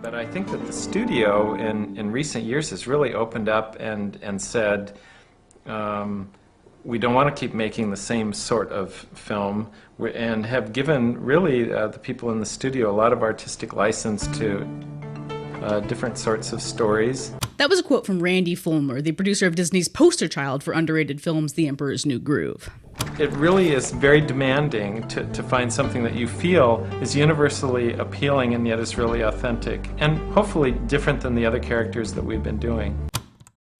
But I think that the studio in recent years has really opened up and said, we don't want to keep making the same sort of film, and have given really the people in the studio a lot of artistic license to different sorts of stories. That was a quote from Randy Fulmer, the producer of Disney's poster child for underrated films The Emperor's New Groove. It really is very demanding to find something that you feel is universally appealing and yet is really authentic, and hopefully different than the other characters that we've been doing.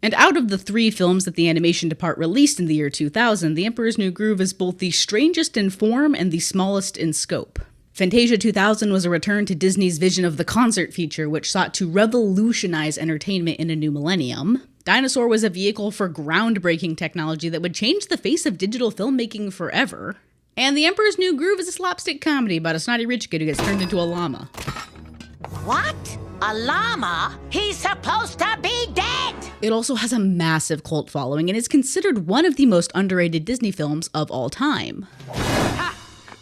And out of the 3 films that the animation department released in the year 2000, The Emperor's New Groove is both the strangest in form and the smallest in scope. Fantasia 2000 was a return to Disney's vision of the concert feature, which sought to revolutionize entertainment in a new millennium. Dinosaur was a vehicle for groundbreaking technology that would change the face of digital filmmaking forever. And The Emperor's New Groove is a slapstick comedy about a snotty rich kid who gets turned into a llama. What? A llama? He's supposed to be dead! It also has a massive cult following and is considered one of the most underrated Disney films of all time. Ha!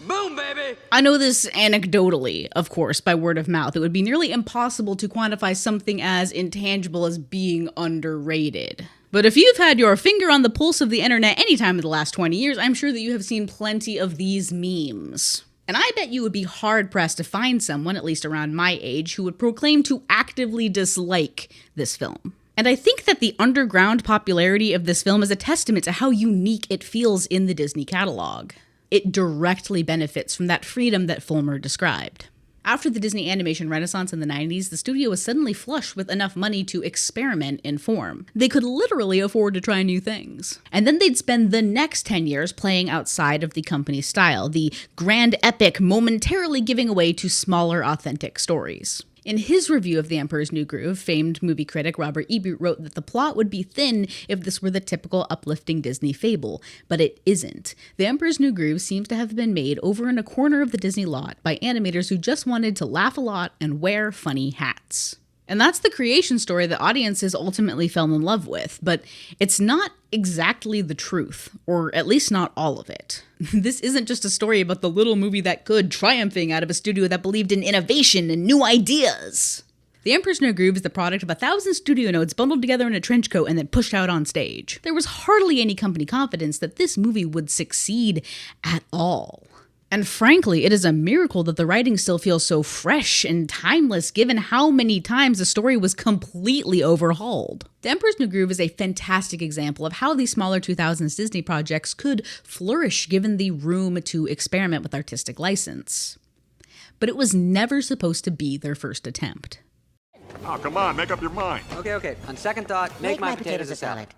Boom, baby! I know this anecdotally, of course, by word of mouth. It would be nearly impossible to quantify something as intangible as being underrated. But if you've had your finger on the pulse of the internet any time in the last 20 years, I'm sure that you have seen plenty of these memes. And I bet you would be hard-pressed to find someone, at least around my age, who would proclaim to actively dislike this film. And I think that the underground popularity of this film is a testament to how unique it feels in the Disney catalog. It directly benefits from that freedom that Fulmer described. After the Disney animation renaissance in the 90s, the studio was suddenly flush with enough money to experiment in form. They could literally afford to try new things. And then they'd spend the next 10 years playing outside of the company's style, the grand epic momentarily giving away to smaller, authentic stories. In his review of The Emperor's New Groove, famed movie critic Robert Ebert wrote that the plot would be thin if this were the typical uplifting Disney fable, but it isn't. The Emperor's New Groove seems to have been made over in a corner of the Disney lot by animators who just wanted to laugh a lot and wear funny hats. And that's the creation story that audiences ultimately fell in love with, but it's not exactly the truth, or at least not all of it. This isn't just a story about the little movie that could, triumphing out of a studio that believed in innovation and new ideas. The Emperor's New Groove is the product of 1,000 studio notes bundled together in a trench coat and then pushed out on stage. There was hardly any company confidence that this movie would succeed at all. And frankly, it is a miracle that the writing still feels so fresh and timeless given how many times the story was completely overhauled. The Emperor's New Groove is a fantastic example of how these smaller 2000s Disney projects could flourish given the room to experiment with artistic license. But it was never supposed to be their first attempt. Oh, come on, make up your mind. Okay. On second thought, make my potatoes a salad.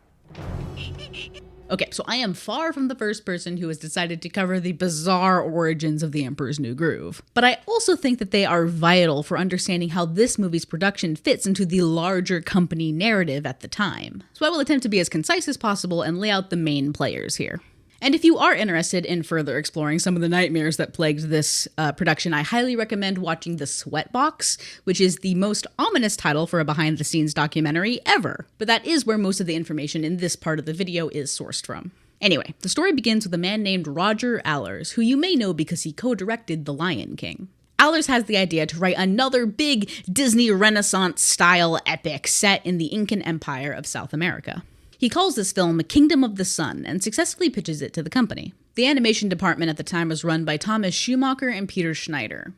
Okay, so I am far from the first person who has decided to cover the bizarre origins of The Emperor's New Groove. But I also think that they are vital for understanding how this movie's production fits into the larger company narrative at the time. So I will attempt to be as concise as possible and lay out the main players here. And if you are interested in further exploring some of the nightmares that plagued this production, I highly recommend watching The Sweatbox, which is the most ominous title for a behind-the-scenes documentary ever. But that is where most of the information in this part of the video is sourced from. Anyway, the story begins with a man named Roger Allers, who you may know because he co-directed The Lion King. Allers has the idea to write another big Disney Renaissance-style epic set in the Incan Empire of South America. He calls this film Kingdom of the Sun and successfully pitches it to the company. The animation department at the time was run by Thomas Schumacher and Peter Schneider.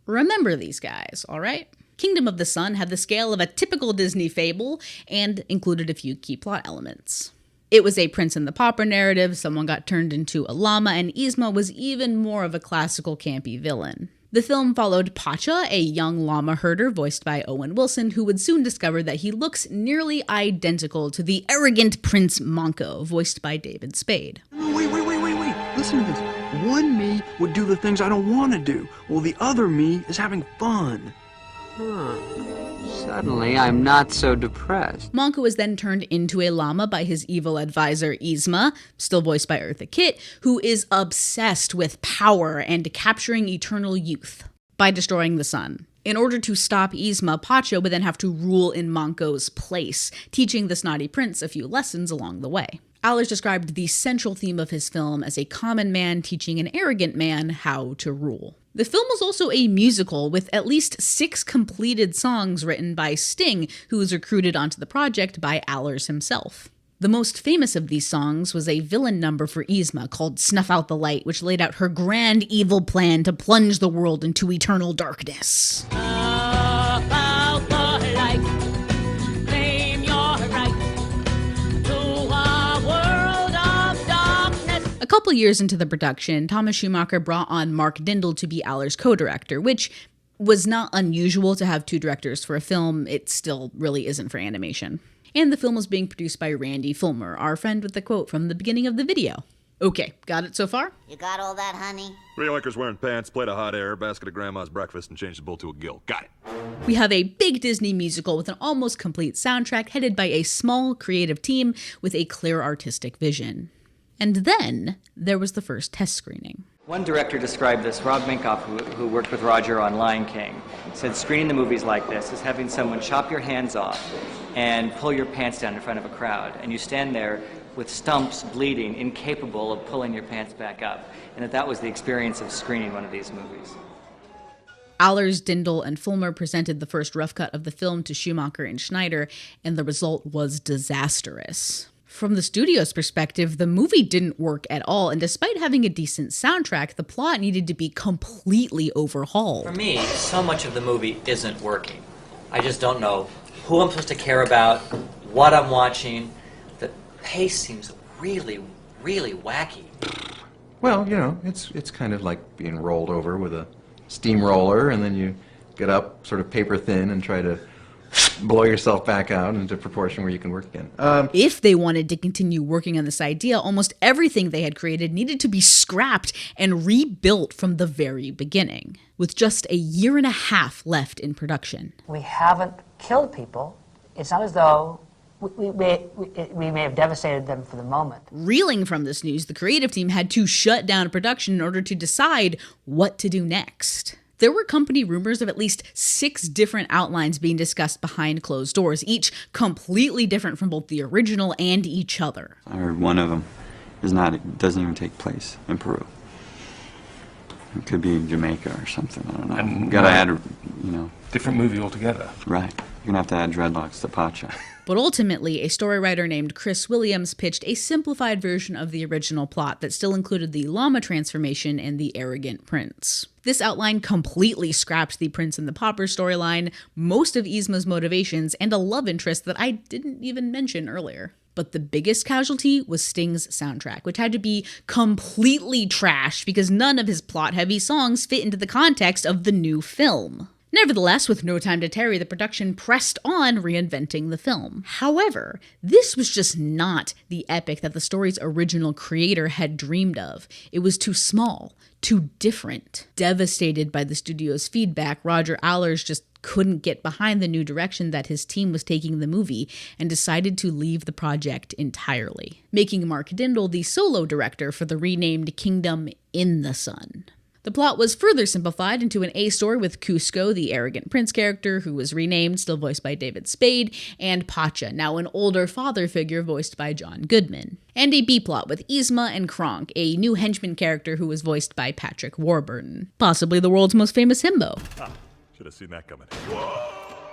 Remember these guys, all right? Kingdom of the Sun had the scale of a typical Disney fable and included a few key plot elements. It was a Prince and the Pauper narrative, someone got turned into a llama, and Yzma was even more of a classical campy villain. The film followed Pacha, a young llama herder voiced by Owen Wilson, who would soon discover that he looks nearly identical to the arrogant Prince Monko, voiced by David Spade. Wait. Listen to this. One me would do the things I don't want to do, while the other me is having fun. Suddenly, I'm not so depressed. Monko is then turned into a llama by his evil advisor, Yzma, still voiced by Eartha Kitt, who is obsessed with power and capturing eternal youth by destroying the sun. In order to stop Yzma, Pacha would then have to rule in Monko's place, teaching the snotty prince a few lessons along the way. Allers described the central theme of his film as a common man teaching an arrogant man how to rule. The film was also a musical with at least 6 completed songs written by Sting, who was recruited onto the project by Allers himself. The most famous of these songs was a villain number for Yzma called Snuff Out the Light, which laid out her grand evil plan to plunge the world into eternal darkness. A couple years into the production, Thomas Schumacher brought on Mark Dindal to be Allers' co-director, which was not unusual to have 2 directors for a film. It still really isn't for animation. And the film was being produced by Randy Fulmer, our friend with the quote from the beginning of the video. Okay, got it so far? You got all that, honey? 3 Lakers wearing pants, plate of hot air, basket of grandma's breakfast, and change the bull to a gill. Got it. We have a big Disney musical with an almost complete soundtrack headed by a small creative team with a clear artistic vision. And then there was the first test screening. One director described this, Rob Minkoff, who worked with Roger on Lion King, said screening the movies like this is having someone chop your hands off and pull your pants down in front of a crowd, and you stand there with stumps bleeding, incapable of pulling your pants back up, and that was the experience of screening one of these movies. Allers, Dindal, and Fulmer presented the first rough cut of the film to Schumacher and Schneider, and the result was disastrous. From the studio's perspective, the movie didn't work at all, and despite having a decent soundtrack, the plot needed to be completely overhauled. For me, so much of the movie isn't working. I just don't know who I'm supposed to care about, what I'm watching. The pace seems really, really wacky. Well, you know, it's kind of like being rolled over with a steamroller, and then you get up sort of paper thin and try to blow yourself back out into proportion where you can work again. If they wanted to continue working on this idea, almost everything they had created needed to be scrapped and rebuilt from the very beginning, with just a year and a half left in production. We haven't killed people. It's not as though we may have devastated them for the moment. Reeling from this news, the creative team had to shut down production in order to decide what to do next. There were company rumors of at least 6 different outlines being discussed behind closed doors, each completely different from both the original and each other. I heard one of them doesn't even take place in Peru. It could be Jamaica or something, I don't know. And gotta add, different movie altogether. Right. You're gonna have to add dreadlocks to Pacha. But ultimately, a story writer named Chris Williams pitched a simplified version of the original plot that still included the llama transformation and the arrogant prince. This outline completely scrapped the Prince and the Pauper storyline, most of Yzma's motivations, and a love interest that I didn't even mention earlier. But the biggest casualty was Sting's soundtrack, which had to be completely trashed because none of his plot-heavy songs fit into the context of the new film. Nevertheless, with no time to tarry, the production pressed on reinventing the film. However, this was just not the epic that the story's original creator had dreamed of. It was too small, too different. Devastated by the studio's feedback, Roger Allers just couldn't get behind the new direction that his team was taking the movie and decided to leave the project entirely, making Mark Dindal the solo director for the renamed Kingdom in the Sun. The plot was further simplified into an A story with Cusco, the arrogant prince character who was renamed, still voiced by David Spade, and Pacha, now an older father figure voiced by John Goodman. And a B plot with Yzma and Kronk, a new henchman character who was voiced by Patrick Warburton, possibly the world's most famous himbo. Should have seen that coming.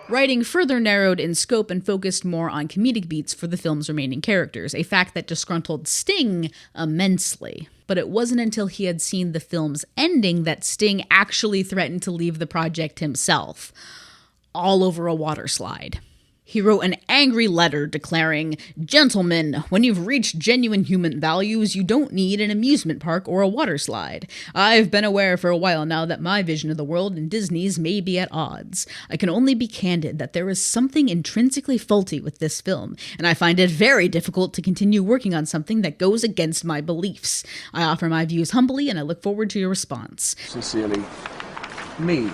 Writing further narrowed in scope and focused more on comedic beats for the film's remaining characters, a fact that disgruntled Sting immensely. But it wasn't until he had seen the film's ending that Sting actually threatened to leave the project himself, all over a water slide. He wrote an angry letter declaring, "Gentlemen, when you've reached genuine human values, you don't need an amusement park or a water slide. I've been aware for a while now that my vision of the world and Disney's may be at odds. I can only be candid that there is something intrinsically faulty with this film, and I find it very difficult to continue working on something that goes against my beliefs. I offer my views humbly, and I look forward to your response." Sincerely, me.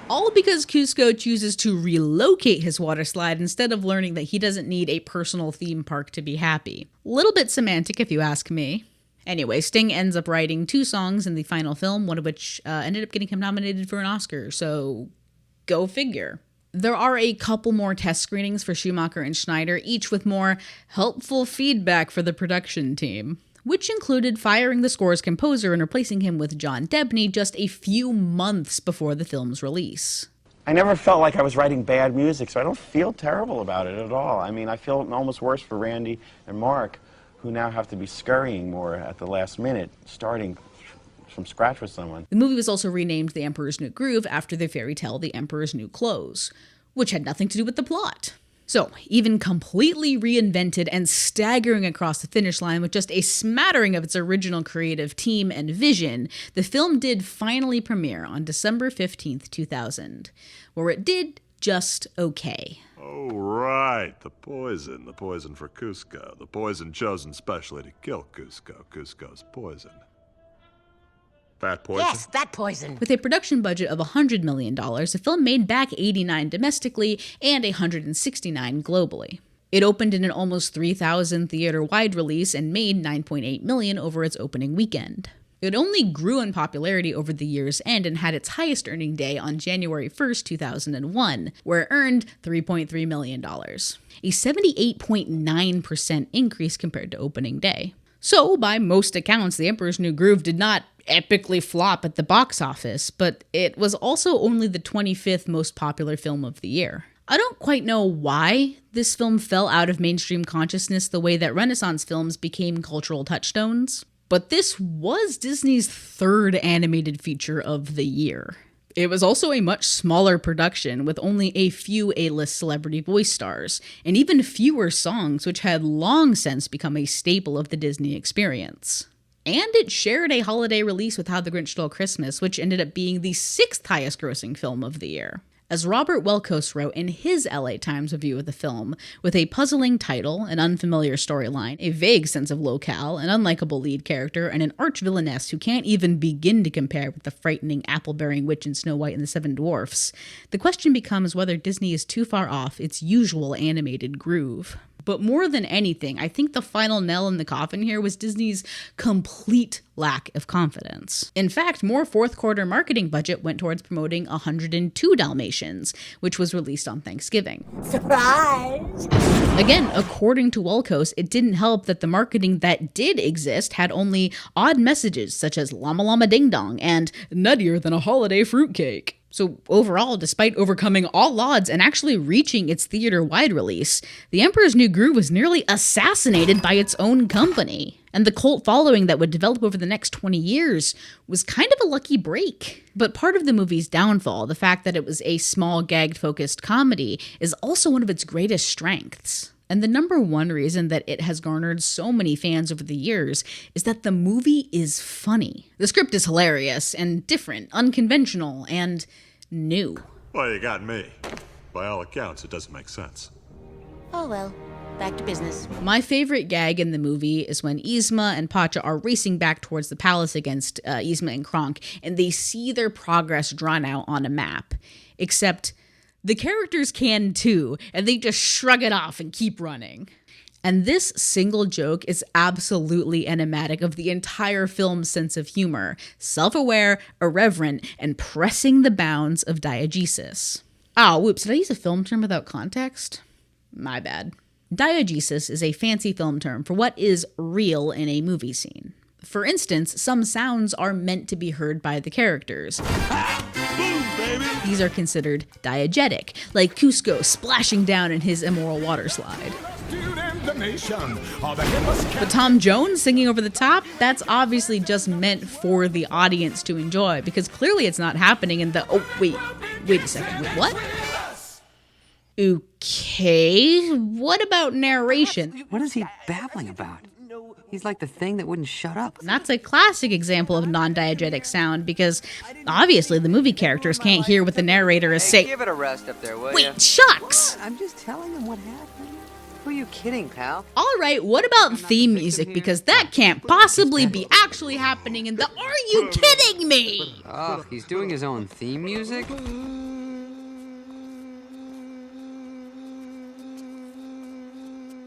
All because Cusco chooses to relocate his water slide instead of learning that he doesn't need a personal theme park to be happy. Little bit semantic if you ask me. Anyway, Sting ends up writing 2 songs in the final film, one of which ended up getting him nominated for an Oscar, so go figure. There are a couple more test screenings for Schumacher and Schneider, each with more helpful feedback for the production team. which included firing the score's composer and replacing him with John Debney just a few months before the film's release. I never felt like I was writing bad music, so I don't feel terrible about it at all. I mean, I feel almost worse for Randy and Mark, who now have to be scurrying more at the last minute, starting from scratch with someone. The movie was also renamed The Emperor's New Groove after the fairy tale The Emperor's New Clothes, which had nothing to do with the plot. So, even completely reinvented and staggering across the finish line with just a smattering of its original creative team and vision, the film did finally premiere on December 15th, 2000, where it did just okay. Oh, right. The poison for Cusco. The poison chosen specially to kill Cusco. Cusco's poison. Fat poison? Yes, fat poison. With a production budget of $100 million, the film made back $89 domestically and $169 globally. It opened in an almost 3,000 theater-wide release and made $9.8 million over its opening weekend. It only grew in popularity over the year's end and had its highest earning day on January 1st, 2001, where it earned $3.3 million, a 78.9% increase compared to opening day. So, by most accounts, The Emperor's New Groove did not epically flop at the box office, but it was also only the 25th most popular film of the year. I don't quite know why this film fell out of mainstream consciousness the way that Renaissance films became cultural touchstones, but this was Disney's third animated feature of the year. It was also a much smaller production with only a few A-list celebrity voice stars, and even fewer songs, which had long since become a staple of the Disney experience. And it shared a holiday release with How the Grinch Stole Christmas, which ended up being the 6th highest grossing film of the year. As Robert Welkos wrote in his LA Times review of the film, with a puzzling title, an unfamiliar storyline, a vague sense of locale, an unlikable lead character, and an arch-villainess who can't even begin to compare with the frightening apple-bearing witch in Snow White and the Seven Dwarfs, the question becomes whether Disney is too far off its usual animated groove. But more than anything, I think the final nail in the coffin here was Disney's complete lack of confidence. In fact, more fourth quarter marketing budget went towards promoting 102 Dalmatians, which was released on Thanksgiving. Surprise! Again, according to Welkos, it didn't help that the marketing that did exist had only odd messages such as Llama Llama Ding Dong and nuttier than a holiday fruitcake. So overall, despite overcoming all odds and actually reaching its theater-wide release, The Emperor's New Groove was nearly assassinated by its own company. And the cult following that would develop over the next 20 years was kind of a lucky break. But part of the movie's downfall, the fact that it was a small, gag-focused comedy, is also one of its greatest strengths. And the number one reason that it has garnered so many fans over the years is that the movie is funny. The script is hilarious and different, unconventional, and new. Well, you got me. By all accounts, it doesn't make sense. Oh well, back to business. My favorite gag in the movie is when Yzma and Pacha are racing back towards the palace against Yzma and Kronk, and they see their progress drawn out on a map. Except the characters can too, and they just shrug it off and keep running. And this single joke is absolutely enigmatic of the entire film's sense of humor, self-aware, irreverent, and pressing the bounds of diegesis. Whoops, did I use a film term without context? My bad. Diegesis is a fancy film term for what is real in a movie scene. For instance, some sounds are meant to be heard by the characters. These are considered diegetic, like Cusco splashing down in his immoral water slide. But Tom Jones singing over the top, that's obviously just meant for the audience to enjoy, because clearly it's not happening in the... Oh, wait a second, wait, what? Okay, what about narration? What is he babbling about? He's like the thing that wouldn't shut up. And that's a classic example of non-diegetic sound, because obviously the movie characters can't hear what the narrator is saying. Give it a rest up there, will you? Wait, shucks! I'm just telling him what happened. Who are you kidding, pal? All right, what about theme music? Because that can't possibly be actually happening in the... Are you kidding me? Oh, he's doing his own theme music?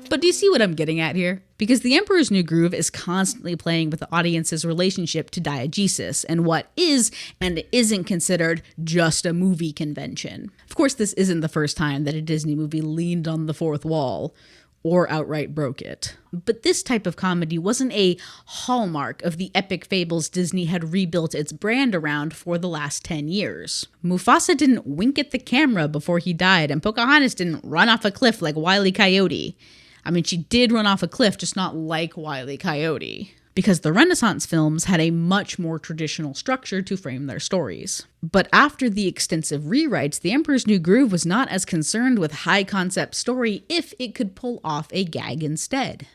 But do you see what I'm getting at here? Because The Emperor's New Groove is constantly playing with the audience's relationship to diegesis and what is and isn't considered just a movie convention. Of course, this isn't the first time that a Disney movie leaned on the fourth wall. or outright broke it. But this type of comedy wasn't a hallmark of the epic fables Disney had rebuilt its brand around for the last 10 years. Mufasa didn't wink at the camera before he died, and Pocahontas didn't run off a cliff like Wile E. Coyote. I mean, she did run off a cliff, just not like Wile E. Coyote. Because the Renaissance films had a much more traditional structure to frame their stories. But after the extensive rewrites, The Emperor's New Groove was not as concerned with high-concept story if it could pull off a gag instead.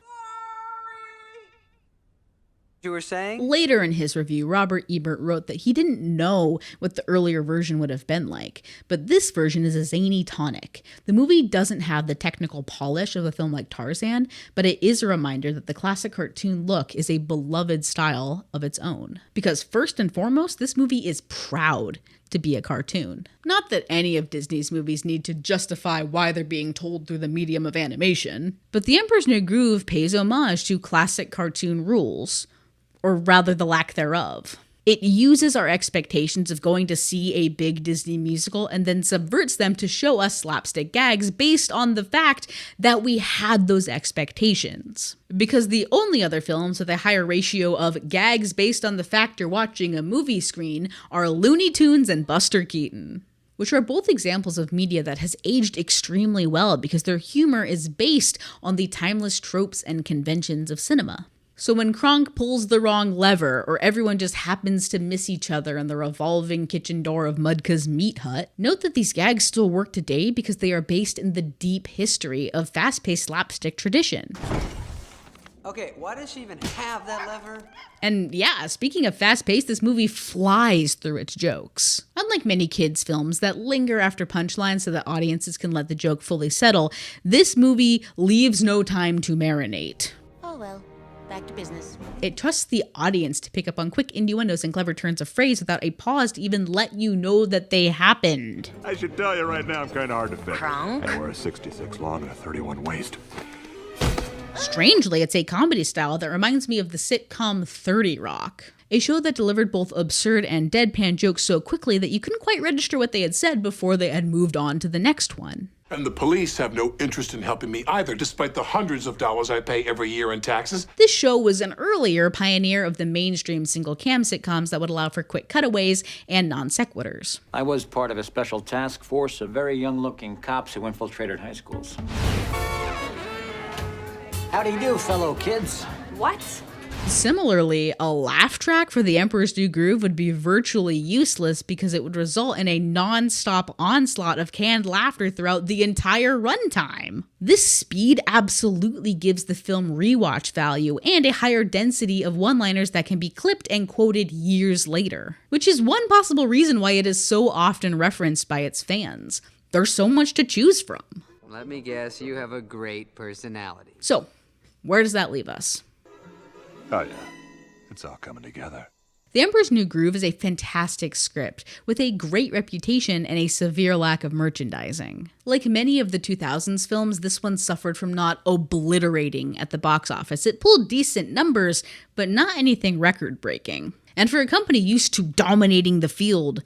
You were saying? Later in his review, Robert Ebert wrote that he didn't know what the earlier version would have been like, but this version is a zany tonic. The movie doesn't have the technical polish of a film like Tarzan, but it is a reminder that the classic cartoon look is a beloved style of its own. Because first and foremost, this movie is proud to be a cartoon. Not that any of Disney's movies need to justify why they're being told through the medium of animation, but The Emperor's New Groove pays homage to classic cartoon rules, or rather the lack thereof. It uses our expectations of going to see a big Disney musical and then subverts them to show us slapstick gags based on the fact that we had those expectations. Because the only other films with a higher ratio of gags based on the fact you're watching a movie screen are Looney Tunes and Buster Keaton, which are both examples of media that has aged extremely well because their humor is based on the timeless tropes and conventions of cinema. So when Kronk pulls the wrong lever, or everyone just happens to miss each other in the revolving kitchen door of Mudka's Meat Hut, note that these gags still work today because they are based in the deep history of fast-paced slapstick tradition. Okay, why does she even have that lever? And yeah, speaking of fast-paced, this movie flies through its jokes. Unlike many kids' films that linger after punchlines so that audiences can let the joke fully settle, this movie leaves no time to marinate. Oh well. Back to business. It trusts the audience to pick up on quick innuendos and clever turns of phrase without a pause to even let you know that they happened. I should tell you right now, I'm kind of hard to fit. Kronk? I wear a 66 long and a 31 waist. Strangely, it's a comedy style that reminds me of the sitcom 30 Rock, a show that delivered both absurd and deadpan jokes so quickly that you couldn't quite register what they had said before they had moved on to the next one. And the police have no interest in helping me either, despite the hundreds of dollars I pay every year in taxes. This show was an earlier pioneer of the mainstream single-cam sitcoms that would allow for quick cutaways and non-sequiturs. I was part of a special task force of very young-looking cops who infiltrated high schools. How do you do, fellow kids? What? Similarly, a laugh track for The Emperor's New Groove would be virtually useless because it would result in a non-stop onslaught of canned laughter throughout the entire runtime. This speed absolutely gives the film rewatch value and a higher density of one-liners that can be clipped and quoted years later, which is one possible reason why it is so often referenced by its fans. There's so much to choose from. Let me guess, you have a great personality. So, where does that leave us? Oh yeah, it's all coming together. The Emperor's New Groove is a fantastic script with a great reputation and a severe lack of merchandising. Like many of the 2000s films, this one suffered from not obliterating at the box office. It pulled decent numbers, but not anything record-breaking. And for a company used to dominating the field,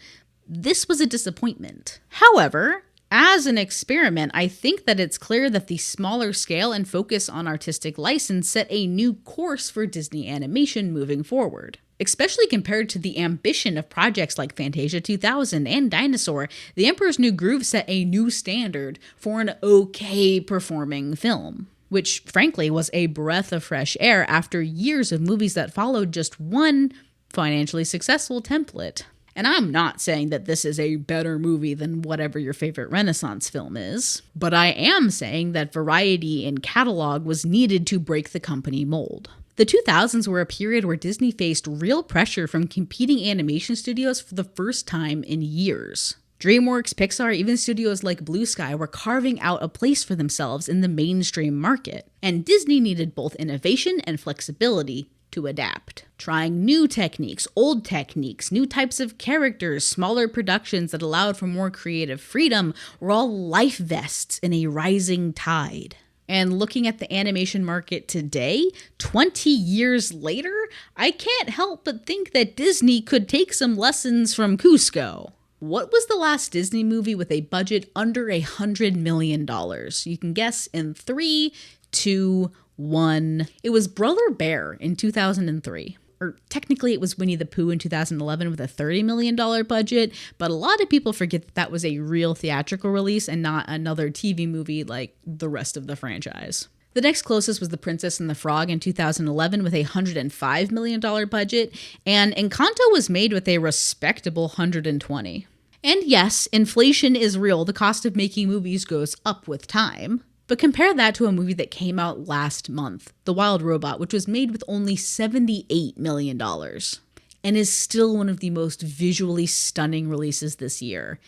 this was a disappointment. However, as an experiment, I think that it's clear that the smaller scale and focus on artistic license set a new course for Disney animation moving forward. Especially compared to the ambition of projects like Fantasia 2000 and Dinosaur, The Emperor's New Groove set a new standard for an okay performing film, which frankly was a breath of fresh air after years of movies that followed just one financially successful template. And I'm not saying that this is a better movie than whatever your favorite Renaissance film is, but I am saying that variety in catalog was needed to break the company mold. The 2000s were a period where Disney faced real pressure from competing animation studios for the first time in years. DreamWorks, Pixar, even studios like Blue Sky were carving out a place for themselves in the mainstream market, and Disney needed both innovation and flexibility to adapt. Trying new techniques, old techniques, new types of characters, smaller productions that allowed for more creative freedom were all life vests in a rising tide. And looking at the animation market today, 20 years later, I can't help but think that Disney could take some lessons from Cusco. What was the last Disney movie with a budget under $100 million? You can guess in 3, 2, 1. It was Brother Bear in 2003. Or technically it was Winnie the Pooh in 2011 with a $30 million budget, but a lot of people forget that that was a real theatrical release and not another TV movie like the rest of the franchise. The next closest was The Princess and the Frog in 2011 with a $105 million budget, and Encanto was made with a respectable $120. And yes, inflation is real. The cost of making movies goes up with time. But compare that to a movie that came out last month, The Wild Robot, which was made with only $78 million and is still one of the most visually stunning releases this year.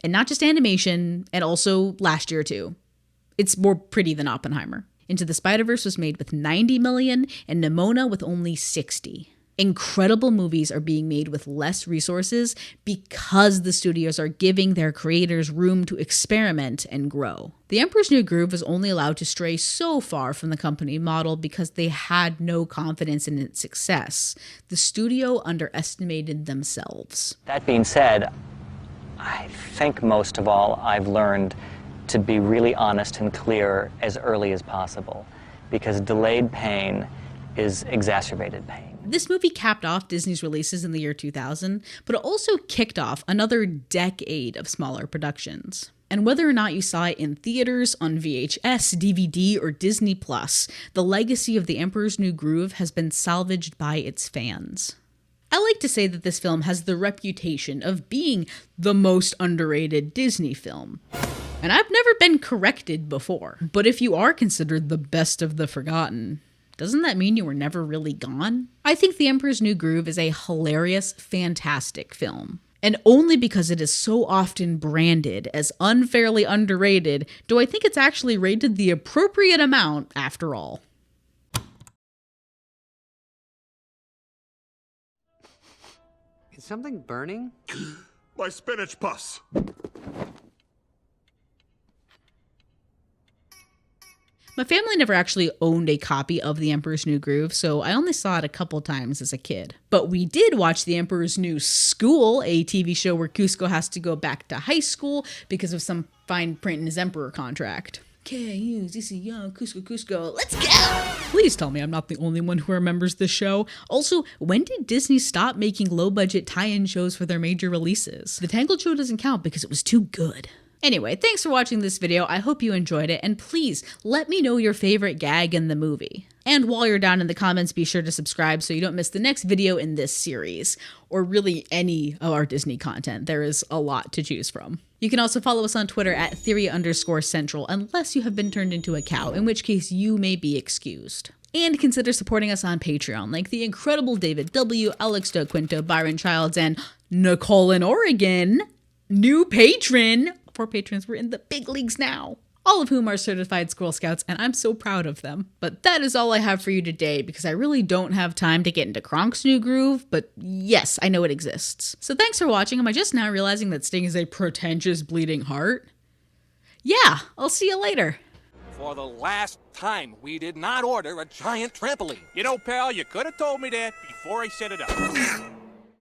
And not just animation, and also last year too. It's more pretty than Oppenheimer. Into the Spider-Verse was made with $90 million and Nimona with only $60. Incredible movies are being made with less resources because the studios are giving their creators room to experiment and grow. The Emperor's New Groove was only allowed to stray so far from the company model because they had no confidence in its success. The studio underestimated themselves. That being said, I think most of all I've learned to be really honest and clear as early as possible, because delayed pain is exacerbated pain. This movie capped off Disney's releases in the year 2000, but it also kicked off another decade of smaller productions. And whether or not you saw it in theaters, on VHS, DVD, or Disney+, the legacy of The Emperor's New Groove has been salvaged by its fans. I like to say that this film has the reputation of being the most underrated Disney film. And I've never been corrected before. But if you are considered the best of the forgotten, doesn't that mean you were never really gone? I think The Emperor's New Groove is a hilarious, fantastic film. And only because it is so often branded as unfairly underrated do I think it's actually rated the appropriate amount after all. Is something burning? My spinach pus. My family never actually owned a copy of The Emperor's New Groove, so I only saw it a couple times as a kid. But we did watch The Emperor's New School, a TV show where Kuzco has to go back to high school because of some fine print in his Emperor contract. K-U-Z-C-O, Kuzco, let's go! Please tell me I'm not the only one who remembers this show. Also, when did Disney stop making low-budget tie-in shows for their major releases? The Tangled show doesn't count because it was too good. Anyway, thanks for watching this video. I hope you enjoyed it, and please let me know your favorite gag in the movie. And while you're down in the comments, be sure to subscribe so you don't miss the next video in this series, or really any of our Disney content. There is a lot to choose from. You can also follow us on Twitter at Theory_Central, unless you have been turned into a cow, in which case you may be excused. And consider supporting us on Patreon, like the incredible David W., Alex Do Quinto, Byron Childs, and Nicole in Oregon, new patron. 4 patrons, we're in the big leagues now. All of whom are certified Squirrel Scouts, and I'm so proud of them. But that is all I have for you today, because I really don't have time to get into Kronk's New Groove, but yes, I know it exists. So thanks for watching. Am I just now realizing that Sting is a pretentious bleeding heart? Yeah, I'll see you later. For the last time, we did not order a giant trampoline. You know, pal, you could have told me that before I set it up.